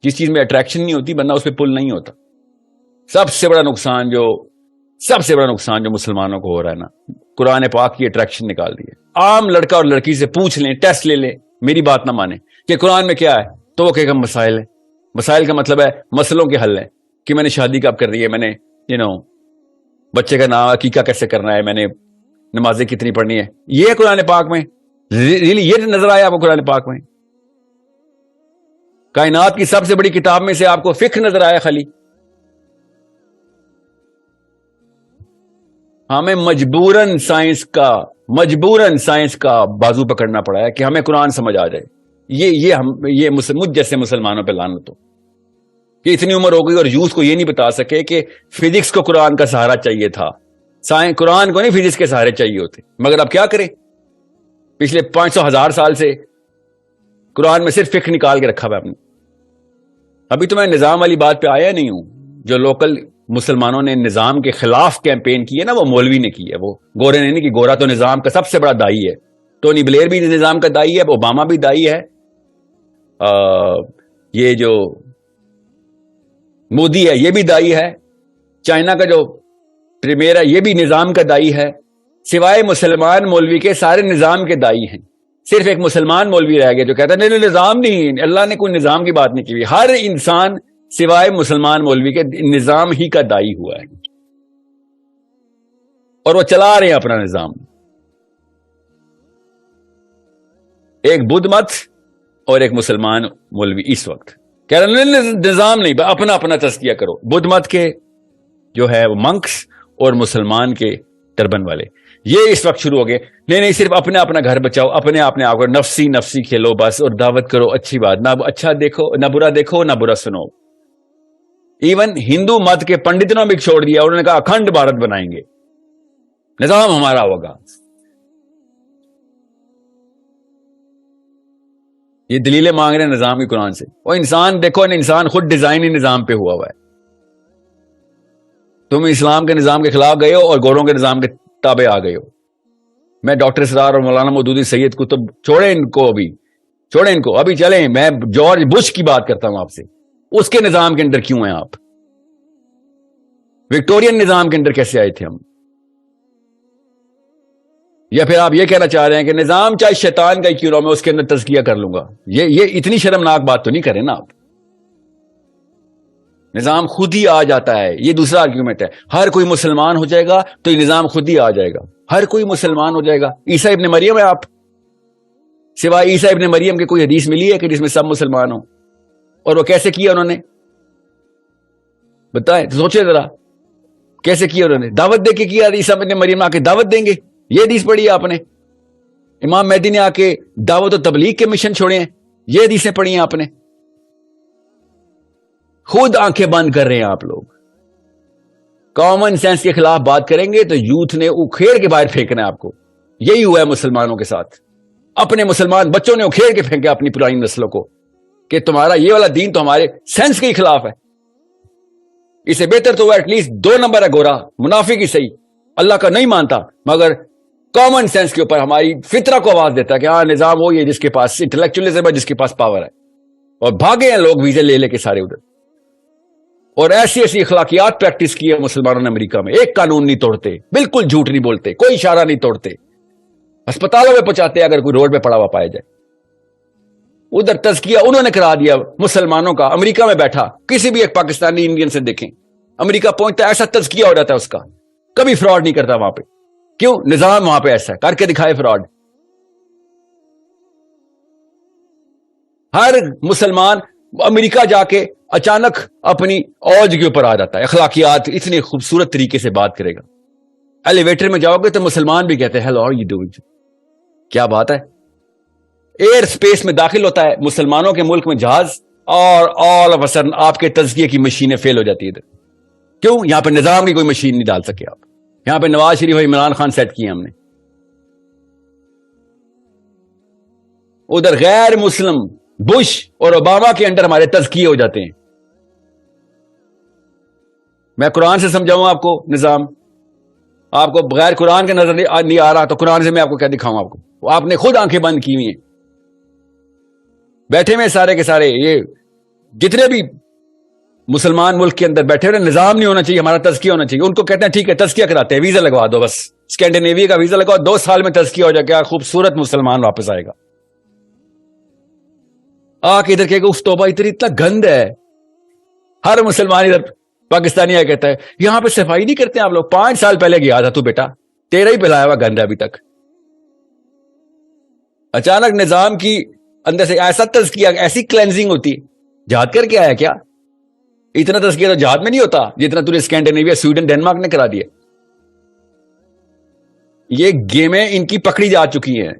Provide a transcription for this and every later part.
جس چیز میں اٹریکشن نہیں ہوتی بندہ اس پہ پل نہیں ہوتا. سب سے بڑا نقصان جو مسلمانوں کو ہو رہا ہے نا, قرآن پاک کی اٹریکشن نکال دی ہے. عام لڑکا اور لڑکی سے پوچھ لیں, ٹیسٹ لے لیں, میری بات نہ مانیں کہ قرآن میں کیا ہے, تو وہ کہے گا مسائل ہے. مسائل کا مطلب ہے مسئلوں کے حل ہے, کہ میں نے شادی کب کرنی ہے, میں نے بچے کا نام عقیقہ کیسے کرنا ہے, میں نے نمازیں کتنی پڑھنی ہے. یہ ہے قرآن پاک میں؟ ریلی یہ نظر آیا آپ کو قرآن پاک میں؟ کائنات کی سب سے بڑی کتاب میں سے آپ کو فقہ نظر آیا خالی؟ ہمیں مجبوراً سائنس کا بازو پکڑنا پڑا ہے کہ ہمیں قرآن سمجھ آ جائے. یہ مجھ جیسے مسلمانوں پہ لعنت ہو کہ اتنی عمر ہو گئی اور یوتھ کو یہ نہیں بتا سکے کہ فزکس کو قرآن کا سہارا چاہیے تھا, قرآن کو نہیں فزکس کے سہارے چاہیے ہوتے. مگر اب کیا کریں, پچھلے 500,000 سال سے قرآن میں صرف فقہ نکال کے رکھا ہوا ہے. ابھی تو میں نظام والی بات پہ آیا نہیں ہوں. جو لوکل مسلمانوں نے نظام کے خلاف کیمپین کی ہے نا, وہ مولوی نے کی ہے, وہ گورے نے نہیں کی. گورا تو نظام کا سب سے بڑا دائی ہے, ٹونی بلیئر بھی نظام کا دائی ہے, اوباما بھی دائی ہے, یہ جو مودی ہے یہ بھی دائی ہے, چائنا کا جو پریمیئر ہے یہ بھی نظام کا دائی ہے. سوائے مسلمان مولوی کے سارے نظام کے دائی ہیں. صرف ایک مسلمان مولوی رہ گیا جو کہتا ہے نہیں نظام نہیں, اللہ نے کوئی نظام کی بات نہیں کی. ہر انسان سوائے مسلمان مولوی کے نظام ہی کا دائی ہوا ہے, اور وہ چلا رہے ہیں اپنا نظام. ایک بدھ مت اور ایک مسلمان مولوی اس وقت کہہ رہے ہیں نظام نہیں, اپنا تزکیہ کرو. بدھ مت کے جو ہے وہ منکس اور مسلمان کے ٹربن والے یہ اس وقت شروع ہو گئے, نہیں صرف اپنا گھر بچاؤ, اپنے آپ کو نفسی کھیلو بس, اور دعوت کرو اچھی بات, نہ اچھا دیکھو نہ برا دیکھو نہ برا سنو. ایون ہندو مت کے پنڈتوں نے بھی چھوڑ دیا, انہوں نے کہا اکھنڈ بھارت بنائیں گے, نظام ہمارا ہوگا. یہ دلیلیں مانگ رہے ہیں نظام کی قرآن سے. وہ انسان دیکھو, انسان خود ڈیزائن ہی نظام پہ ہوا ہے. تم اسلام کے نظام کے خلاف گئے ہو اور گوروں کے نظام کے تابع آ گئے ہو. میں ڈاکٹر اسرار اور مولانا مودودی سید قطب چھوڑیں ان کو ابھی چلیں. میں جارج بش کی بات کرتا ہوں آپ سے, اس کے نظام کے اندر کیوں ہیں آپ؟ وکٹورین نظام کے اندر کیسے آئے تھے ہم؟ یا پھر آپ یہ کہنا چاہ رہے ہیں کہ نظام چاہے شیطان کا ہی کیوں نہ ہو میں اس کے اندر تزکیہ کر لوں گا؟ یہ اتنی شرمناک بات تو نہیں کریں نا آپ. نظام خود ہی آ جاتا ہے, یہ دوسرا آرگیومنٹ ہے. ہر کوئی مسلمان ہو جائے گا تو یہ نظام خود ہی آ جائے گا, ہر کوئی مسلمان ہو جائے گا. عیسیٰ ابن مریم ہے آپ, سوائے عیسیٰ ابن مریم کے کوئی حدیث ملی ہے کہ جس میں سب مسلمان ہوں؟ اور وہ کیسے کیا انہوں نے بتائیں, سوچے ذرا کیسے کیا انہوں نے. دعوت دے کے کیا, عیسیٰ ابن مریم آ کے دعوت دیں گے, یہ حدیث پڑھی ہے آپ نے. امام مہدی نے آ کے دعوت و تبلیغ کے مشن چھوڑے ہیں, یہ حدیثیں پڑھی ہیں آپ نے. خود آنکھیں بند کر رہے ہیں آپ لوگ. کامن سینس کے خلاف بات کریں گے تو یوتھ نے اکھیڑ کے باہر پھینکنا ہے آپ کو. یہی ہوا ہے مسلمانوں کے ساتھ. اپنے مسلمان بچوں نے اکھیڑ کے پھینکا اپنی پرانی نسلوں کو کہ تمہارا یہ والا دین تو ہمارے سینس کے خلاف ہے. اسے بہتر تو وہ ایٹ لیسٹ 2 نمبر ہے گورا, منافق ہی صحیح, اللہ کا نہیں مانتا مگر کامن سینس کے اوپر ہماری فطرہ کو آواز دیتا ہے کہ ہاں نظام وہی ہے جس کے پاس انٹلیکچولیزم ہے, جس کے پاس پاور ہے. اور بھاگے ہیں لوگ ویزے لے کے سارے ادھر, اور ایسی اخلاقیات پریکٹس کی ہے مسلمانوں نے امریکہ میں. ایک قانون نہیں توڑتے, بالکل جھوٹ نہیں بولتے, کوئی اشارہ نہیں توڑتے, ہسپتالوں میں پہنچاتے اگر کوئی روڈ پہ پڑا ہوا پایا جائے. ادھر تزکیہ انہوں نے کرا دیا مسلمانوں کا. امریکہ میں بیٹھا کسی بھی ایک پاکستانی انڈین سے دیکھیں, امریکہ پہنچتا ایسا تزکیہ ہو جاتا ہے اس کا, کبھی فراڈ نہیں کرتا وہاں پہ. کیوں؟ نظام وہاں پہ ایسا ہے, کر کے دکھائے فراڈ. ہر مسلمان امریکہ جا کے اچانک اپنی اوج کے اوپر آ جاتا ہے, اخلاقیات اتنی خوبصورت طریقے سے بات کرے گا. ایلیویٹر میں جاؤ گے تو مسلمان بھی کہتے ہیں ہیلو ہاؤ یو ڈوئنگ, کیا بات ہے. ایئر سپیس میں داخل ہوتا ہے مسلمانوں کے ملک میں جہاز, اور آل آف سڈن آپ کے تزکیے کی مشینیں فیل ہو جاتی ہے. کیوں؟ یہاں پہ نظام کی کوئی مشین نہیں ڈال سکے آپ. یہاں پہ نواز شریف اور عمران خان سیٹ کیے ہم نے. ادھر غیر مسلم بش اور اوباما کے انڈر ہمارے تزکیے ہو جاتے ہیں. میں قرآن سے سمجھاؤں آپ کو نظام, آپ کو بغیر قرآن کے نظر نہیں آ رہا تو قرآن سے میں آپ کو کیا دکھاؤں آپ کو؟ آپ نے خود آنکھیں بند کی ہوئی ہیں, بیٹھے میں سارے کے سارے یہ جتنے بھی مسلمان ملک کے اندر بیٹھے ہوئے نظام نہیں ہونا چاہیے، ہمارا تزکیہ ہونا چاہیے. ان کو کہتے ہیں ٹھیک ہے تزکیہ کراتے ہیں، ویزا لگوا دو، بس اسکینڈینیویا کا ویزا لگاؤ، 2 سال میں تزکیہ ہو جائے، کیا خوبصورت مسلمان واپس آئے گا. آ کے ادھر کہے گا اف توبہ اتنا گند ہے. ہر مسلمان ادھر پاکستانی آیا کہتا ہے یہاں پہ صفائی نہیں کرتے آپ لوگ. 5 سال پہلے گیا تھا تو بیٹا، تیرا ہی پلایا ہوا گند ہے ابھی تک. اچانک نظام کی اندر سے ایسا تزکیہ، ایسی کلینزنگ ہوتی ہے. جہاد کر کے آیا کیا؟ اتنا تزکیہ تو جہاد میں نہیں ہوتا جتنا تُو نے اسکینڈینیویا، سویڈن، ڈنمارک نے کرا دیا. یہ گیمیں ان کی پکڑی جا چکی ہیں.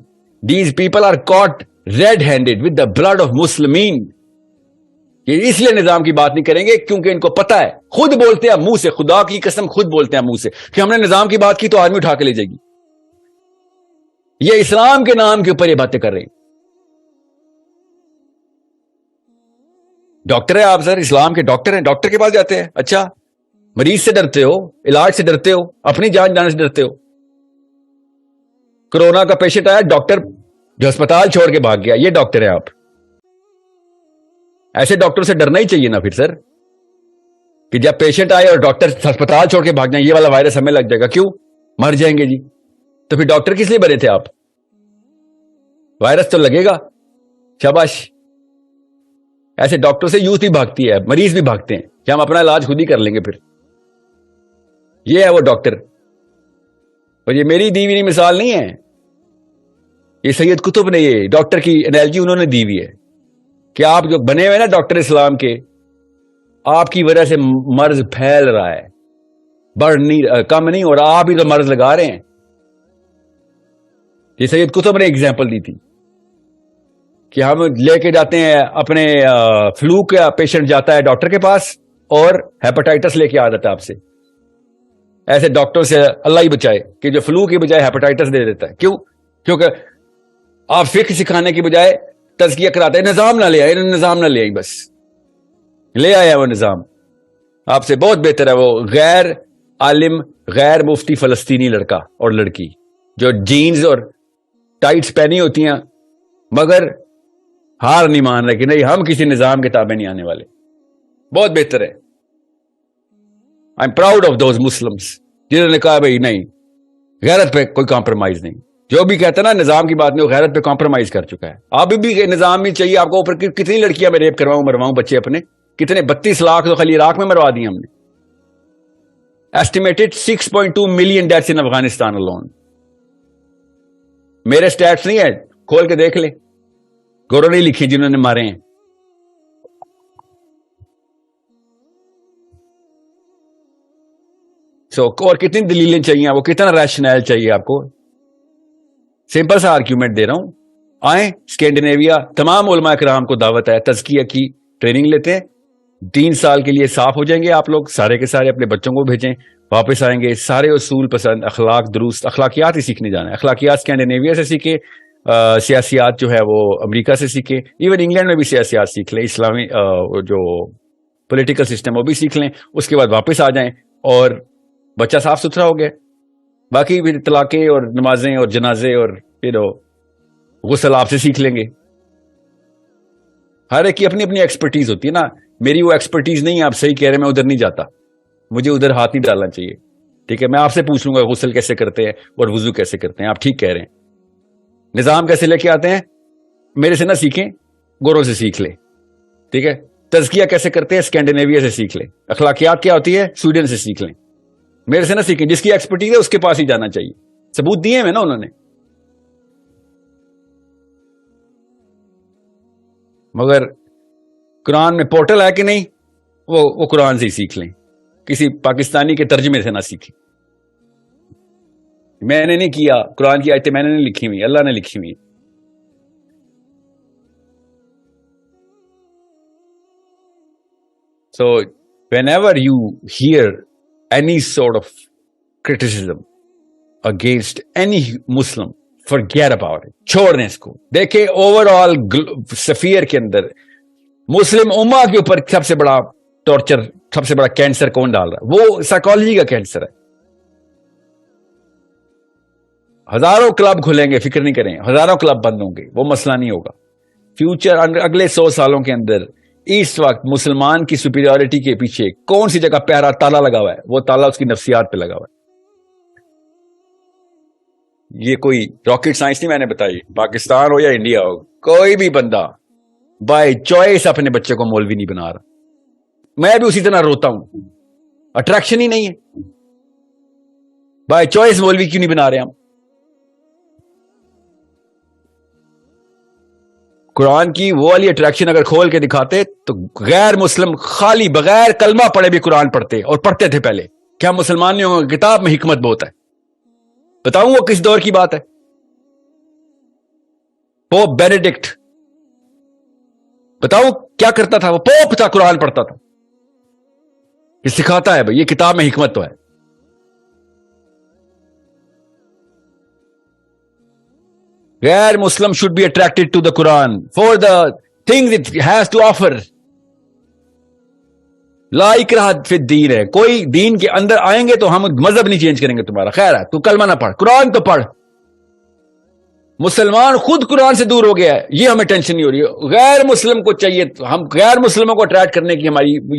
These people are caught red handed with the blood of مسلمین. یہ اس لیے نظام کی بات نہیں کریں گے کیونکہ ان کو پتا ہے، خود بولتے ہیں منہ سے، خدا کی قسم خود بولتے ہیں منہ سے کہ ہم نے نظام کی بات کی تو آرمی اٹھا کے لے جائے گی. یہ اسلام کے نام کے اوپر یہ باتیں کر رہے ہیں. ڈاکٹر ہے آپ سر، اسلام کے ڈاکٹر ہیں، ڈاکٹر کے پاس جاتے ہیں. اچھا مریض سے ڈرتے ہو، علاج سے ڈرتے ہو، اپنی جان جانے سے ڈرتے ہو. کورونا کا پیشنٹ آیا، ڈاکٹر جو اسپتال چھوڑ کے بھاگ گیا، یہ ڈاکٹر ہے آپ. ایسے ڈاکٹر سے ڈرنا ہی چاہیے نا پھر سر، کہ جب پیشنٹ آئے اور ڈاکٹر اسپتال چھوڑ کے بھاگ جائیں، یہ والا وائرس ہمیں لگ جائے گا، کیوں مر جائیں گے جی. تو پھر ڈاکٹر کس لیے بنے تھے آپ؟ وائرس تو لگے گا. شاباش. ایسے ڈاکٹر سے یوتھ بھی بھاگتی ہے، مریض بھی بھاگتے ہیں کہ ہم اپنا علاج خود ہی کر لیں گے. پھر یہ ہے وہ ڈاکٹر. اور یہ میری دی ہوئی مثال نہیں ہے، یہ سید قطب نے یہ ڈاکٹر کی انالوجی انہوں نے دی ہوئی ہے کہ آپ جو بنے ہوئے نا ڈاکٹر اسلام کے، آپ کی وجہ سے مرض پھیل رہا ہے، بڑھ نہیں، کم نہیں ہو رہا، آپ ہی تو مرض لگا رہے ہیں. یہ سید قطب نے ایگزامپل دی تھی کہ ہم لے کے جاتے ہیں اپنے فلو کا پیشنٹ جاتا ہے ڈاکٹر کے پاس اور ہیپاٹائٹس لے کے آ جاتا ہے آپ سے. ایسے ڈاکٹر سے اللہ ہی بچائے کہ جو فلو کی بجائے ہیپاٹائٹس دے دیتا ہے. کیوں؟ کیونکہ آپ فقہ سکھانے کی بجائے تزکیہ کراتے ہیں. نظام نہ لے آئے، نظام نہ لے آئی، بس لے آیا وہ نظام. آپ سے بہت بہتر ہے وہ غیر عالم، غیر مفتی فلسطینی لڑکا اور لڑکی جو جینز اور ٹائٹس پہنی ہوتی ہیں مگر ہار نہیں مان رہے کہ نہیں ہم کسی نظام کے تابع نہیں آنے والے. بہت بہتر ہے. I am proud of those Muslims جنہوں نے کہا بھائی نہیں، غیرت پہ کوئی کمپرومائز نہیں. جو بھی کہتا ہے نا نظام کی بات نہیں، وہ غیرت پہ کمپرومائز کر چکا ہے. اب بھی نظام نہیں چاہیے آپ کو. اوپر کتنی لڑکیاں میں ریپ کرواؤں مرواؤں بچے اپنے، کتنے 32 لاکھ تو خالی عراق میں مروا دی ہم نے. ایسٹیمیٹڈ 6.2 ملین ڈیتھس ان افغانستان alone. میرے سٹیٹس نہیں ہے، کھول کے دیکھ لے، گورو نہیں لکھی جنہوں نے مارے ہیں. اور کتنی دلیلیں چاہیے آپ کو، کتنا ریشنل چاہیے آپ کو. سمپل سا آرگیومنٹ دے رہا ہوں. آئیں اسکینڈینیویا، تمام علماء کرام کو دعوت ہے، تزکیہ کی ٹریننگ لیتے ہیں. 3 سال کے لیے صاف ہو جائیں گے آپ لوگ سارے کے سارے. اپنے بچوں کو بھیجیں، واپس آئیں گے سارے اصول پسند، اخلاق درست، اخلاقیات ہی سیکھنے جانا ہے. اخلاقیات اسکینڈینیویا سے سیکھیں، سیاسیات جو ہے وہ امریکہ سے سیکھیں. ایون انگلینڈ میں بھی سیاسیات سیکھ لیں، اسلامی جو پولیٹیکل سسٹم وہ بھی سیکھ لیں. اس کے بعد واپس آ جائیں اور بچہ صاف ستھرا ہو گیا. باقی بھی طلاقیں اور نمازیں اور جنازے اور غسل آپ سے سیکھ لیں گے. ہر ایک کی اپنی اپنی ایکسپرٹیز ہوتی ہے نا. میری وہ ایکسپرٹیز نہیں ہے، آپ صحیح کہہ رہے ہیں، میں ادھر نہیں جاتا، مجھے ادھر ہاتھ نہیں ڈالنا چاہیے. ٹھیک ہے، میں آپ سے پوچھ لوں گا غسل کیسے کرتے ہیں اور وضو کیسے کرتے ہیں. آپ ٹھیک کہہ رہے ہیں. نظام کیسے لے کے آتے ہیں میرے سے نہ سیکھیں، گوروں سے سیکھ لیں. ٹھیک ہے، تزکیہ کیسے کرتے ہیں اسکینڈینیویا سے سیکھ لیں. اخلاقیات کیا ہوتی ہے سویڈن سے سیکھ لیں. میرے سے نہ سیکھیں، جس کی ایکسپرٹیز ہے اس کے پاس ہی جانا چاہیے. ثبوت دیے ہیں نا انہوں نے. مگر قرآن میں پورٹل ہے کہ نہیں، وہ قرآن سے ہی سیکھ لیں، کسی پاکستانی کے ترجمے سے نہ سیکھیں. میں نے نہیں کیا، قرآن کی آیتیں میں نے نہیں لکھی ہوئی، اللہ نے لکھی ہوئی. So whenever you hear any sort of criticism against any Muslim, forget about it. چھوڑ دیں اس کو. دیکھیں اوور آل سفیر کے اندر مسلم امہ کے اوپر سب سے بڑا ٹارچر، سب سے بڑا کینسر کون ڈال رہا ہے؟ وہ سائیکالوجی کا کینسر ہے. ہزاروں کلب کھلیں گے، فکر نہیں کریں، ہزاروں کلب بند ہوں گے، وہ مسئلہ نہیں ہوگا. فیوچر اگلے 100 سالوں کے اندر اس وقت مسلمان کی سپیریورٹی کے پیچھے کون سی جگہ پہرا تالا لگا ہوا ہے؟ وہ تالا اس کی نفسیات پہ لگا ہوا ہے. یہ کوئی راکٹ سائنس نہیں میں نے بتائی. پاکستان ہو یا انڈیا ہو، کوئی بھی بندہ بائی چوائس اپنے بچے کو مولوی نہیں بنا رہا. میں بھی اسی طرح روتا ہوں، اٹریکشن ہی نہیں ہے. بائی چوائس مولوی کیوں نہیں بنا رہے ہم؟ قرآن کی وہ والی اٹریکشن اگر کھول کے دکھاتے تو غیر مسلم خالی بغیر کلمہ پڑھے بھی قرآن پڑھتے، اور پڑھتے تھے پہلے. کیا مسلمان نہیں ہوں گے؟ کتاب میں حکمت بہت ہے. بتاؤں وہ کس دور کی بات ہے؟ پوپ بینیڈکٹ، بتاؤ کیا کرتا تھا؟ وہ پوپ تھا، قرآن پڑھتا تھا. یہ سکھاتا ہے بھائی یہ کتاب میں حکمت تو ہے. غیر مسلم should be attracted to the Quran for the things it has to offer. لا اکراہ فی الدین ہے. کوئی دین کے اندر آئیں گے تو ہم مذہب نہیں چینج کریں گے تمہارا. خیر ہے تو کلمہ نہ پڑھ، قرآن تو پڑھ. مسلمان خود قرآن سے دور ہو گیا ہے، یہ ہمیں ٹینشن نہیں ہو رہی ہے. غیر مسلم کو چاہیے، ہم غیر مسلموں کو اٹریکٹ کرنے کی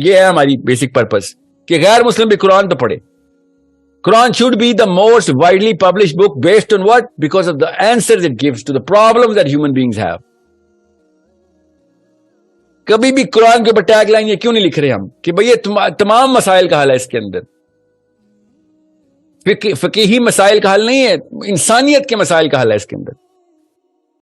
یہ ہے ہماری بیسک پرپس کہ غیر مسلم بھی قرآن تو پڑھے. Quran should be the most widely published book based on what? Because of the answers it gives to the problems that human beings have. کبھی بھی قرآن کے اوپر ٹیگ لائن یہ کیوں نہیں لکھ رہے ہم کہ بھئی یہ تمام مسائل کا حل ہے اس کے اندر. فقہی مسائل کا حل نہیں ہے، انسانیت کے مسائل کا حل ہے اس کے اندر.